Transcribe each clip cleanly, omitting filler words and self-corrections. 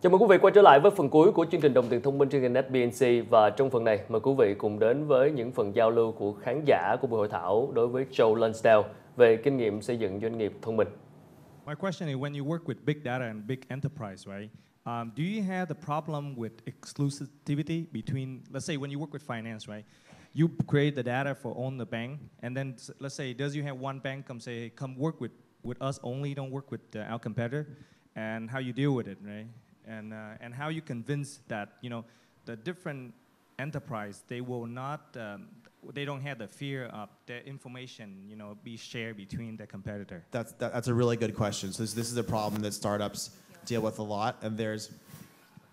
Chào mừng quý vị quay trở lại với phần cuối của chương trình Đồng tiền thông minh trên kênh BNC, và trong phần này mời quý vị cùng đến với những phần giao lưu của khán giả của buổi hội thảo đối với Joe Lonsdale về kinh nghiệm xây dựng doanh nghiệp thông minh. My question is, when you work with big data and big enterprise, right? Do you have the problem with exclusivity between, let's say, when you work with finance, right? You create the data for own the bank, and then let's say, does you have one bank come say, come work with us only, don't work with our competitor, and how you deal with it, right? And how you convince that the different enterprise, they will not, they don't have the fear of their information be shared between their competitor. That's a really good question. So this is a problem that startups deal with a lot, and there's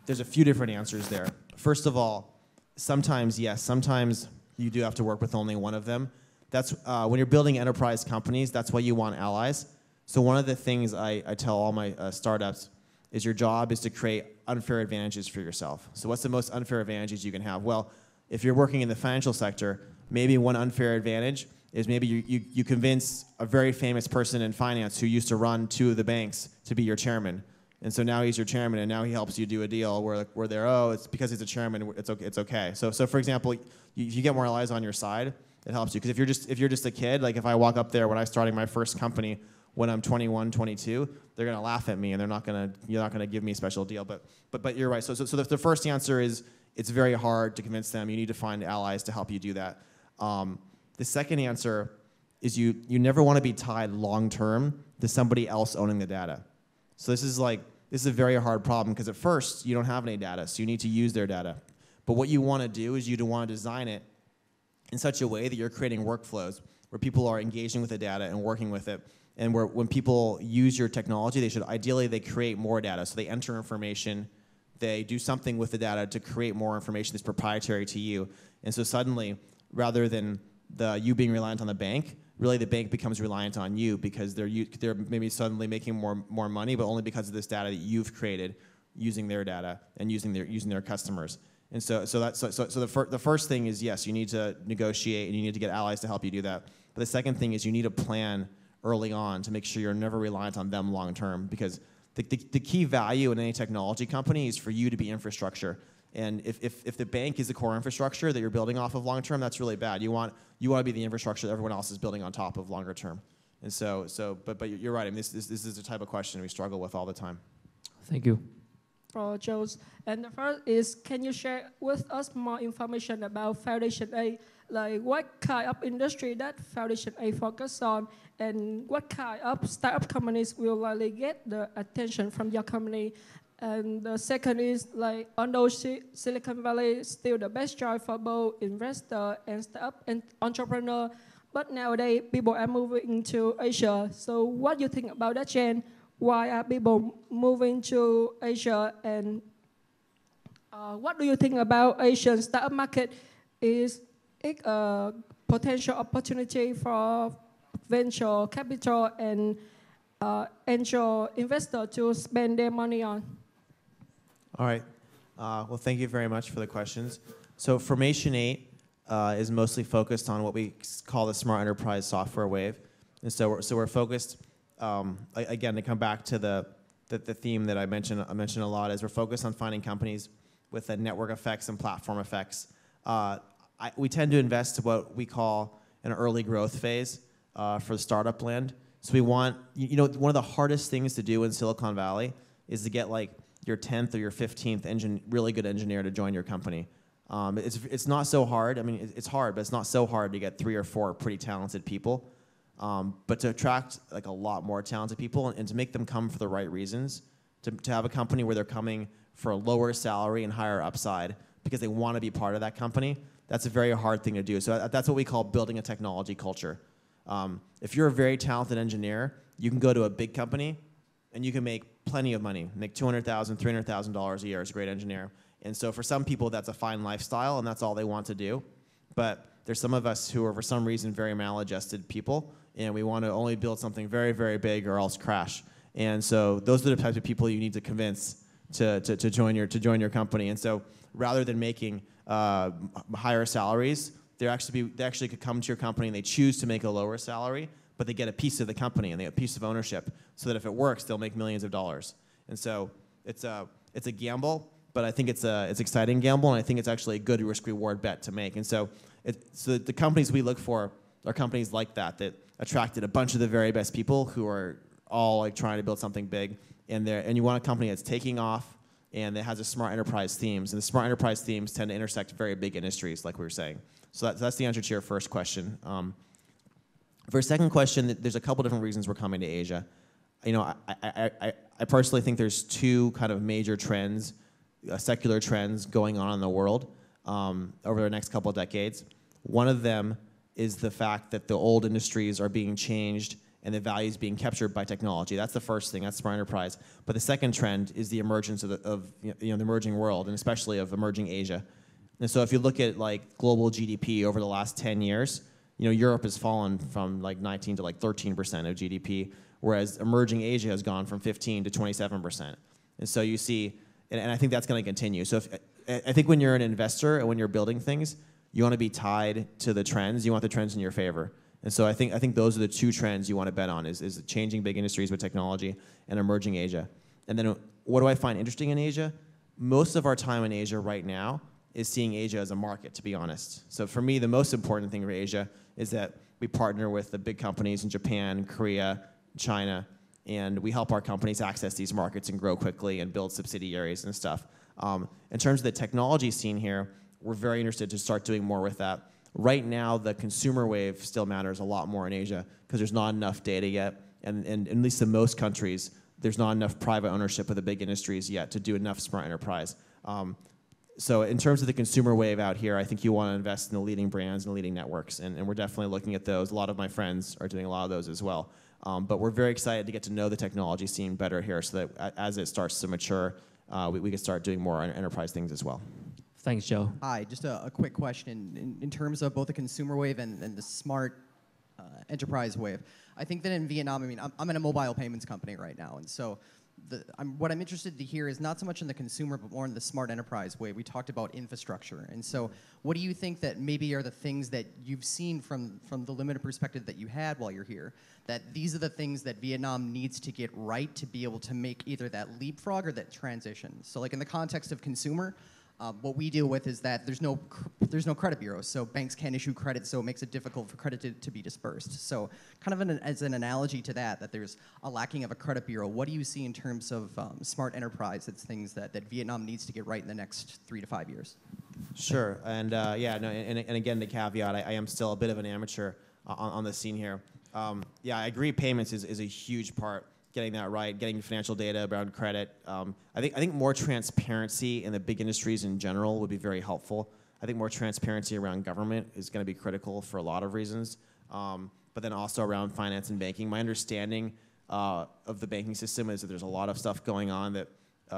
a few different answers there. First of all, sometimes yes, sometimes you do have to work with only one of them. That's when you're building enterprise companies. That's why you want allies. So one of the things I tell all my startups is your job is to create unfair advantages for yourself. So what's the most unfair advantages you can have? Well, if you're working in the financial sector, maybe one unfair advantage is maybe you convince a very famous person in finance who used to run two of the banks to be your chairman. And so now he's your chairman, and now he helps you do a deal where they're, oh, it's because he's a chairman, it's okay. So for example, if you get more allies on your side, it helps you. Because if you're just a kid, like if I walk up there when I was starting my first company, when I'm 21, 22, they're going to laugh at me, and you're not going to give me a special deal. But you're right. So the first answer is it's very hard to convince them. You need to find allies to help you do that. The second answer is you never want to be tied long term to somebody else owning the data. So this is a very hard problem, because at first you don't have any data, so you need to use their data. But what you want to do is you want to design it in such a way that you're creating workflows where people are engaging with the data and working with it. And when people use your technology, they create more data. So they enter information, they do something with the data to create more information that's proprietary to you. And so suddenly, rather than you being reliant on the bank, really the bank becomes reliant on you, because they're maybe suddenly making more money, but only because of this data that you've created using their data and using their customers. And so the first thing is, yes, you need to negotiate and you need to get allies to help you do that. But the second thing is you need a plan early on to make sure you're never reliant on them long term, because the key value in any technology company is for you to be infrastructure. And if the bank is the core infrastructure that you're building off of long term, that's really bad. You want to be the infrastructure that everyone else is building on top of longer term. And but you're right. I mean, this is the type of question we struggle with all the time. Thank you. For Joe. And the first is, can you share with us more information about Foundation A? Like what kind of industry that Foundation A focus on, and what kind of startup companies will likely get the attention from your company? And the second is, like, although Silicon Valley is still the best choice for both investor and startup and entrepreneur, but nowadays people are moving to Asia. So what do you think about that, Jen? Why are people moving to Asia, and what do you think about Asian startup market? Is it a potential opportunity for venture capital and angel investor to spend their money on? All right. Well, thank you very much for the questions. So Formation 8 is mostly focused on what we call the smart enterprise software wave. And so we're focused, again, to come back to the theme that I mentioned a lot, is we're focused on finding companies with the network effects and platform effects. We tend to invest what we call an early growth phase for the startup land. So we want, one of the hardest things to do in Silicon Valley is to get like your 10th or your 15th really good engineer to join your company. It's not so hard. I mean, it's hard, but it's not so hard to get 3 or 4 pretty talented people. But to attract like a lot more talented people and to make them come for the right reasons, to have a company where they're coming for a lower salary and higher upside because they want to be part of that company, that's a very hard thing to do. So that's what we call building a technology culture. If you're a very talented engineer, you can go to a big company and you can make plenty of money, make $200,000, $300,000 a year as a great engineer. And so for some people, that's a fine lifestyle and that's all they want to do. But there's some of us who are, for some reason, very maladjusted people, and we want to only build something very, very big or else crash. And so those are the types of people you need to convince to join your company. And so rather than making higher salaries, they actually could come to your company and they choose to make a lower salary, but they get a piece of the company and they get a piece of ownership, so that if it works, they'll make millions of dollars. And so it's a gamble, but I think it's an exciting gamble, and I think it's actually a good risk-reward bet to make. And so the companies we look for are companies like that attracted a bunch of the very best people who are all like trying to build something big, and you want a company that's taking off and that has a smart enterprise themes. And the smart enterprise themes tend to intersect very big industries, like we were saying. So that's the answer to your first question. For a second question, there's a couple different reasons we're coming to Asia. You know, I personally think there's two kind of major trends, secular trends going on in the world over the next couple of decades. One of them is the fact that the old industries are being changed and the value is being captured by technology. That's the first thing. That's smart enterprise. But the second trend is the emergence of the emerging world, and especially of emerging Asia. And so if you look at like global GDP over the last 10 years, you know, Europe has fallen from like 19 to like 13% of GDP, whereas emerging Asia has gone from 15 to 27%. And so you see, and I think that's going to continue. So I think when you're an investor and when you're building things, you want to be tied to the trends. You want the trends in your favor. And so I think those are the two trends you want to bet on, is changing big industries with technology and emerging Asia. And then what do I find interesting in Asia? Most of our time in Asia right now is seeing Asia as a market, to be honest. So for me, the most important thing for Asia is that we partner with the big companies in Japan, Korea, China, and we help our companies access these markets and grow quickly and build subsidiaries and stuff. In terms of the technology scene here, we're very interested to start doing more with that. Right now, the consumer wave still matters a lot more in Asia because there's not enough data yet, and at least in most countries, there's not enough private ownership of the big industries yet to do enough smart enterprise. So in terms of the consumer wave out here, I think you want to invest in the leading brands and the leading networks, and we're definitely looking at those. A lot of my friends are doing a lot of those as well. But we're very excited to get to know the technology scene better here so that as it starts to mature, we can start doing more enterprise things as well. Thanks, Joe. Hi, just a quick question. In terms of both the consumer wave and the smart enterprise wave, I think that in Vietnam, I mean, I'm in a mobile payments company right now, and so what I'm interested to hear is not so much in the consumer, but more in the smart enterprise wave. We talked about infrastructure, and so what do you think that maybe are the things that you've seen from the limited perspective that you had while you're here, that these are the things that Vietnam needs to get right to be able to make either that leapfrog or that transition? So like in the context of consumer, what we deal with is that there's no credit bureaus, so banks can't issue credit, so it makes it difficult for credit to be dispersed. So kind of as an analogy to that there's a lacking of a credit bureau, what do you see in terms of smart enterprise? It's things that Vietnam needs to get right in the next 3 to 5 years. Sure, and and again, the caveat, I am still a bit of an amateur on the scene here. Yeah, I agree, payments is a huge part. Getting that right, getting financial data around credit. I think more transparency in the big industries in general would be very helpful. I think more transparency around government is going to be critical for a lot of reasons, but then also around finance and banking. My understanding of the banking system is that there's a lot of stuff going on that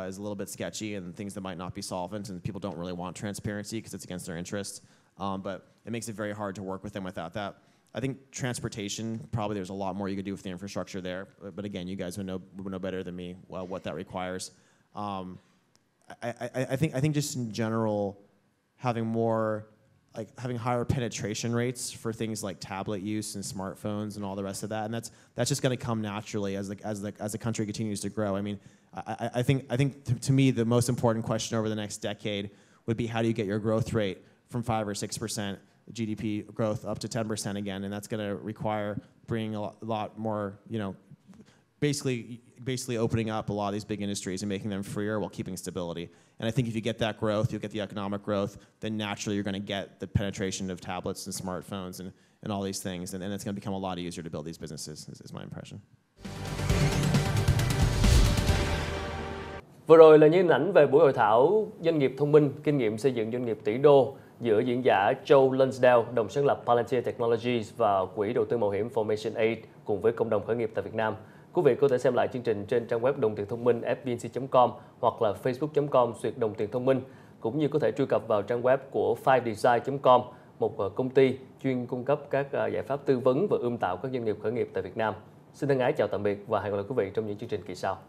is a little bit sketchy and things that might not be solvent, and people don't really want transparency because it's against their interests. But it makes it very hard to work with them without that. I think transportation, probably there's a lot more you could do with the infrastructure there. But again, you guys would know better than me what that requires. I think just in general, having higher penetration rates for things like tablet use and smartphones and all the rest of that, and that's just going to come naturally as the country continues to grow. I mean, I think to me the most important question over the next decade would be how do you get your growth rate from 5 or 6% GDP growth up to 10% again, and that's going to require bringing a lot more, basically opening up a lot of these big industries and making them freer while keeping stability. And I think if you get that growth, you'll get the economic growth, then naturally you're going to get the penetration of tablets and smartphones and all these things, and it's going to become a lot easier to build these businesses, is my impression. Vừa rồi là những hình ảnh về buổi hội thảo doanh nghiệp thông minh, kinh nghiệm xây dựng doanh nghiệp tỷ đô giữa diễn giả Joe Lonsdale, đồng sáng lập Palatir Technologies và quỹ đầu tư mạo hiểm Formation Aid cùng với cộng đồng khởi nghiệp tại Việt Nam. Quý vị có thể xem lại chương trình trên trang web đồng tiền thông minh fbnc.com hoặc là facebook.com/đồng tiền thông minh, cũng như có thể truy cập vào trang web của 5design.com, một công ty chuyên cung cấp các giải pháp tư vấn và ươm tạo các doanh nghiệp khởi nghiệp tại Việt Nam. Xin thân ái chào tạm biệt và hẹn gặp lại quý vị trong những chương trình kỳ sau.